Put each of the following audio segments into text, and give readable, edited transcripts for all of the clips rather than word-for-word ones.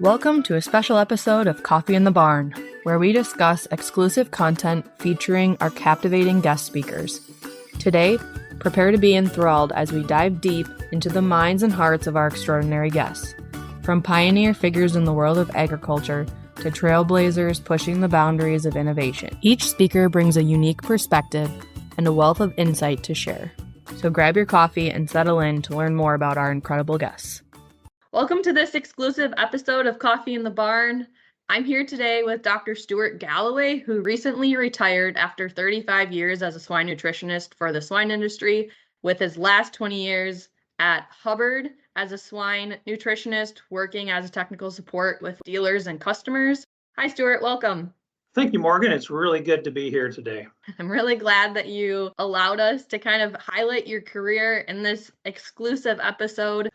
Welcome to a special episode of Coffee in the Barn, where we discuss exclusive content featuring our captivating guest speakers. Today, prepare to be enthralled as we dive deep into the minds and hearts of our extraordinary guests. From pioneer figures in the world of agriculture to trailblazers pushing the boundaries of innovation, each speaker brings a unique perspective and a wealth of insight to share. So grab your coffee and settle in to learn more about our incredible guests. Welcome to this exclusive episode of Coffee in the Barn. I'm here today with Dr. Stewart Galloway, who recently retired after 35 years as a swine nutritionist for the swine industry, with his last 20 years at Hubbard as a swine nutritionist, working as a technical support with dealers and customers. Hi, Stewart. Welcome. Thank you, Morgan. It's really good to be here today. I'm really glad that you allowed us to kind of highlight your career in this exclusive episode.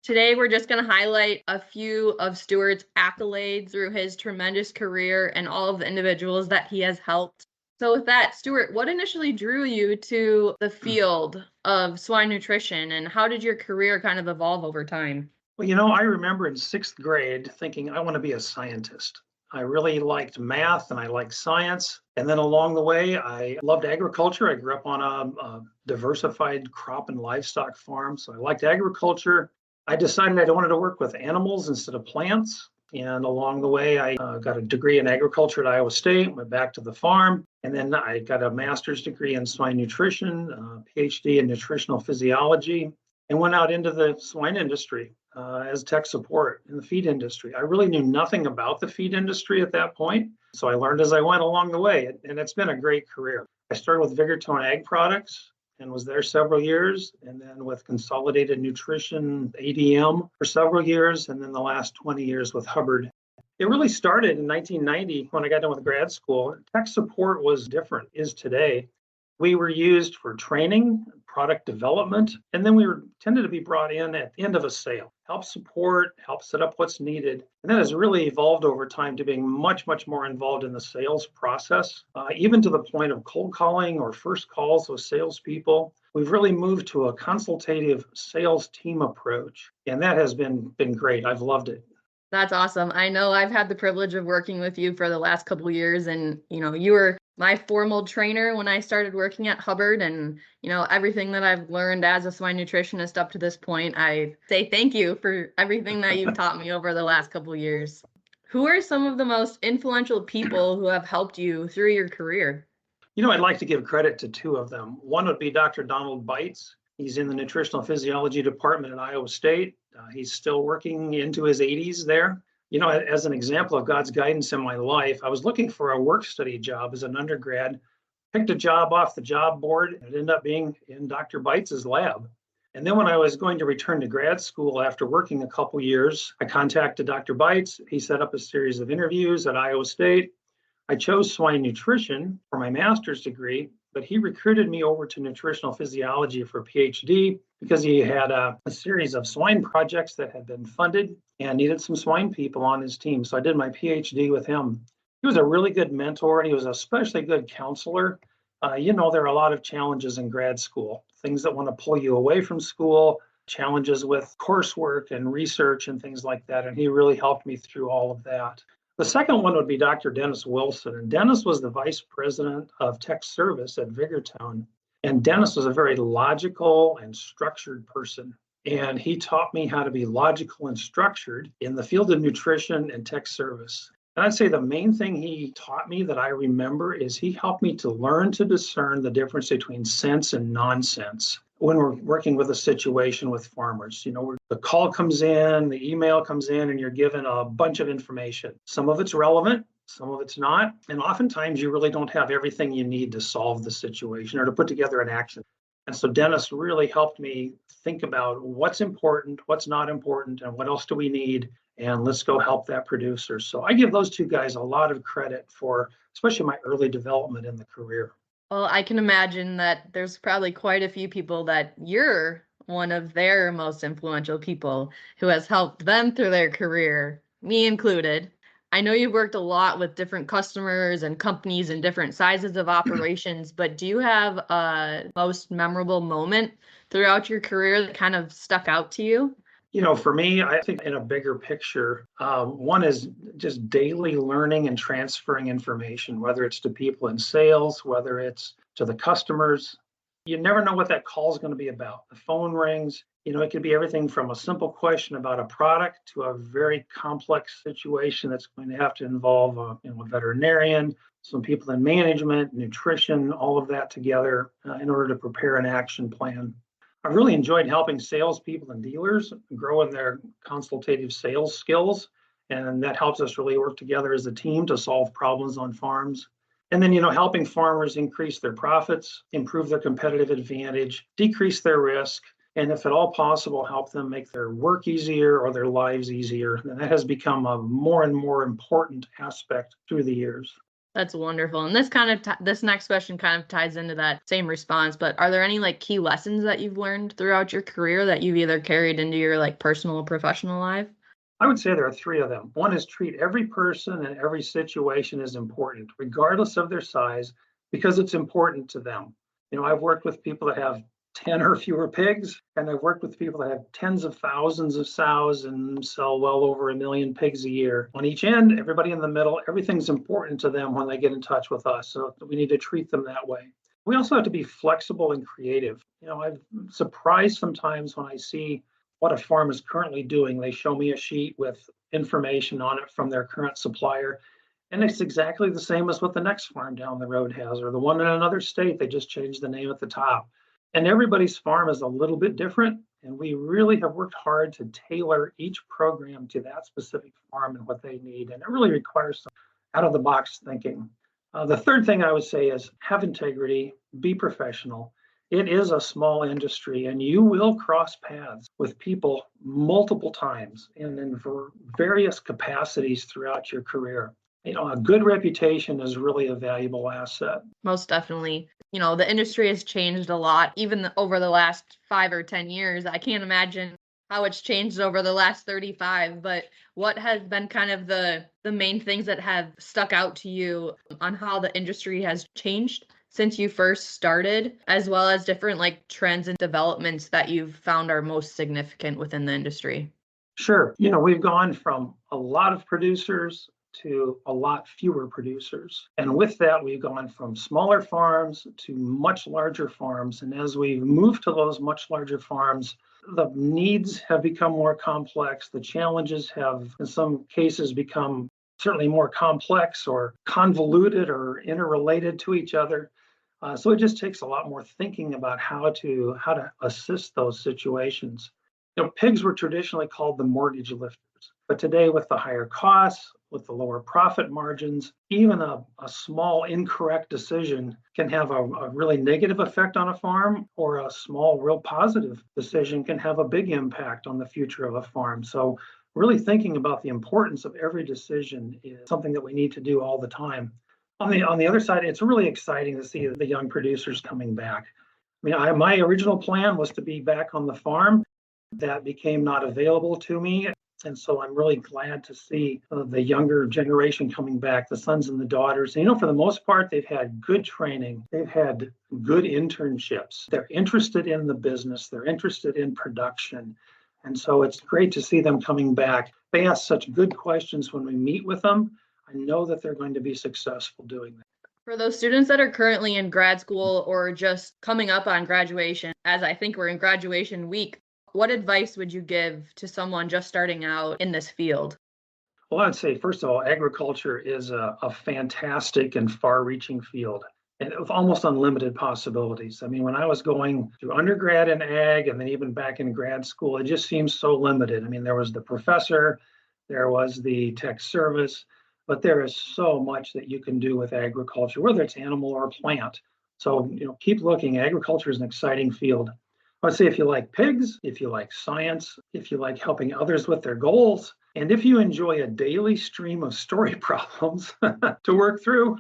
Today, we're just going to highlight a few of Stewart's accolades through his tremendous career and all of the individuals that he has helped. So with that, Stewart, what initially drew you to the field of swine nutrition, and how did your career kind of evolve over time? Well, I remember in sixth grade thinking I want to be a scientist. I really liked math and I liked science. And then along the way, I loved agriculture. I grew up on a diversified crop and livestock farm. So I liked agriculture. I decided I wanted to work with animals instead of plants. And along the way, I got a degree in agriculture at Iowa State, went back to the farm. And then I got a master's degree in swine nutrition, PhD in nutritional physiology, and went out into the swine industry as tech support in the feed industry. I really knew nothing about the feed industry at that point. So I learned as I went along the way. And it's been a great career. I started with Vigortone Ag Products and was there several years, and then with Consolidated Nutrition, ADM, for several years, and then the last 20 years with Hubbard. It really started in 1990 when I got done with grad school. Tech support was different, is today. We were used for training, product development, and then we tended to be brought in at the end of a sale, help support, help set up what's needed. And that has really evolved over time to being much, much more involved in the sales process, even to the point of cold calling or first calls with salespeople. We've really moved to a consultative sales team approach, and that has been great. I've loved it. That's awesome. I know I've had the privilege of working with you for the last couple of years, and you were my formal trainer when I started working at Hubbard, and everything that I've learned as a swine nutritionist up to this point, I say thank you for everything that you've taught me over the last couple of years. Who are some of the most influential people who have helped you through your career? I'd like to give credit to two of them. One would be Dr. Donald Bites. He's in the nutritional physiology department at Iowa State. He's still working into his 80s there. As an example of God's guidance in my life, I was looking for a work study job as an undergrad, picked a job off the job board, and it ended up being in Dr. Bites' lab. And then when I was going to return to grad school after working a couple years, I contacted Dr. Bites. He set up a series of interviews at Iowa State. I chose swine nutrition for my master's degree, but he recruited me over to nutritional physiology for a PhD because he had a series of swine projects that had been funded and needed some swine people on his team. So I did my PhD with him. He was a really good mentor, and he was an especially good counselor. There are a lot of challenges in grad school, things that want to pull you away from school, challenges with coursework and research and things like that. And he really helped me through all of that. The second one would be Dr. Dennis Wilson. And Dennis was the vice president of tech service at Vigortone. And Dennis was a very logical and structured person. And he taught me how to be logical and structured in the field of nutrition and tech service. And I'd say the main thing he taught me that I remember is he helped me to learn to discern the difference between sense and nonsense when we're working with a situation with farmers. The call comes in, the email comes in, and you're given a bunch of information. Some of it's relevant, some of it's not. And oftentimes you really don't have everything you need to solve the situation or to put together an action. And so Dennis really helped me think about what's important, what's not important, and what else do we need, and let's go help that producer. So I give those two guys a lot of credit for, especially my early development in the career. Well, I can imagine that there's probably quite a few people that you're one of their most influential people who has helped them through their career, me included. I know you've worked a lot with different customers and companies and different sizes of operations, but do you have a most memorable moment throughout your career that kind of stuck out to you? For me, I think in a bigger picture, one is just daily learning and transferring information, whether it's to people in sales, whether it's to the customers. You never know what that call is going to be about. The phone rings, it could be everything from a simple question about a product to a very complex situation that's going to have to involve a veterinarian, some people in management, nutrition, all of that together in order to prepare an action plan. I've really enjoyed helping salespeople and dealers grow in their consultative sales skills. And that helps us really work together as a team to solve problems on farms. And then, helping farmers increase their profits, improve their competitive advantage, decrease their risk, and if at all possible, help them make their work easier or their lives easier. And that has become a more and more important aspect through the years. That's wonderful. And this next question kind of ties into that same response, but are there any key lessons that you've learned throughout your career that you've either carried into your personal or professional life? I would say there are three of them. One is treat every person and every situation as important, regardless of their size, because it's important to them. I've worked with people that have 10 or fewer pigs, and I've worked with people that have tens of thousands of sows and sell well over 1 million pigs a year. On each end, everybody in the middle, everything's important to them when they get in touch with us. So we need to treat them that way. We also have to be flexible and creative. I'm surprised sometimes when I see what a farm is currently doing. They show me a sheet with information on it from their current supplier, and it's exactly the same as what the next farm down the road has, or the one in another state. They just changed the name at the top. And everybody's farm is a little bit different, and we really have worked hard to tailor each program to that specific farm and what they need. And it really requires some out-of-the-box thinking. The third thing I would say is have integrity, be professional. It is a small industry, and you will cross paths with people multiple times and in various capacities throughout your career. A good reputation is really a valuable asset. Most definitely. The industry has changed a lot, even over the last 5 or 10 years. I can't imagine how it's changed over the last 35, but what has been kind of the main things that have stuck out to you on how the industry has changed since you first started, as well as different trends and developments that you've found are most significant within the industry? Sure. We've gone from a lot of producers to a lot fewer producers. And with that, we've gone from smaller farms to much larger farms. And as we've moved to those much larger farms, the needs have become more complex. The challenges have, in some cases, become certainly more complex or convoluted or interrelated to each other. So it just takes a lot more thinking about how to assist those situations. Pigs were traditionally called the mortgage lifters, but today with the higher costs, with the lower profit margins, even a small incorrect decision can have a really negative effect on a farm, or a small real positive decision can have a big impact on the future of a farm. So really thinking about the importance of every decision is something that we need to do all the time. On the other side, it's really exciting to see the young producers coming back. My original plan was to be back on the farm. That became not available to me. And so I'm really glad to see the younger generation coming back, the sons and the daughters. For the most part, they've had good training. They've had good internships. They're interested in the business. They're interested in production. And so it's great to see them coming back. They ask such good questions when we meet with them. I know that they're going to be successful doing that. For those students that are currently in grad school or just coming up on graduation, as I think we're in graduation week, what advice would you give to someone just starting out in this field? Well, I'd say, first of all, agriculture is a fantastic and far-reaching field, and with almost unlimited possibilities. When I was going through undergrad in ag and then even back in grad school, it just seems so limited. There was the professor, there was the tech service, but there is so much that you can do with agriculture, whether it's animal or plant. So, keep looking. Agriculture is an exciting field. I would say if you like pigs, if you like science, if you like helping others with their goals, and if you enjoy a daily stream of story problems to work through,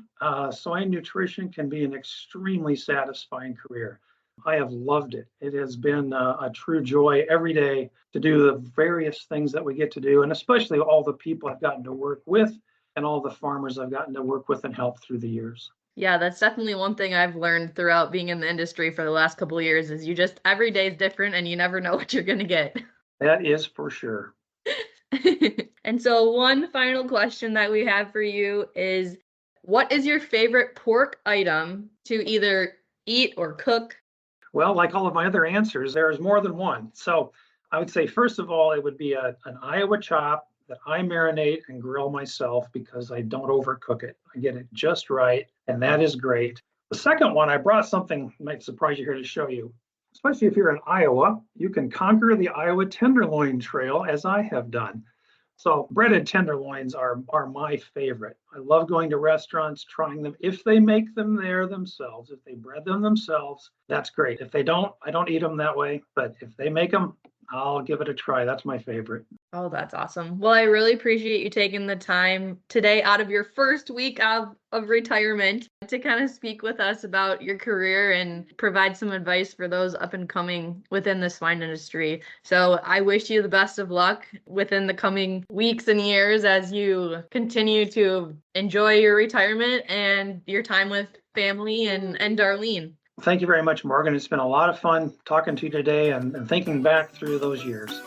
swine nutrition can be an extremely satisfying career. I have loved it. It has been a true joy every day to do the various things that we get to do, and especially all the people I've gotten to work with and all the farmers I've gotten to work with and help through the years. Yeah, that's definitely one thing I've learned throughout being in the industry for the last couple of years is every day is different and you never know what you're going to get. That is for sure. And so one final question that we have for you is, what is your favorite pork item to either eat or cook? Well, like all of my other answers, there is more than one. So I would say, first of all, it would be an Iowa chop that I marinate and grill myself because I don't overcook it. I get it just right, and that is great. The second one, I brought something that might surprise you here to show you. Especially if you're in Iowa, you can conquer the Iowa tenderloin trail as I have done. So breaded tenderloins are my favorite. I love going to restaurants, trying them. If they make them there themselves, if they bread them themselves, that's great. If they don't, I don't eat them that way. But if they make them, I'll give it a try. That's my favorite. Oh, that's awesome. Well, I really appreciate you taking the time today out of your first week of retirement to kind of speak with us about your career and provide some advice for those up and coming within the swine industry. So I wish you the best of luck within the coming weeks and years as you continue to enjoy your retirement and your time with family and Darlene. Thank you very much, Morgan. It's been a lot of fun talking to you today and thinking back through those years.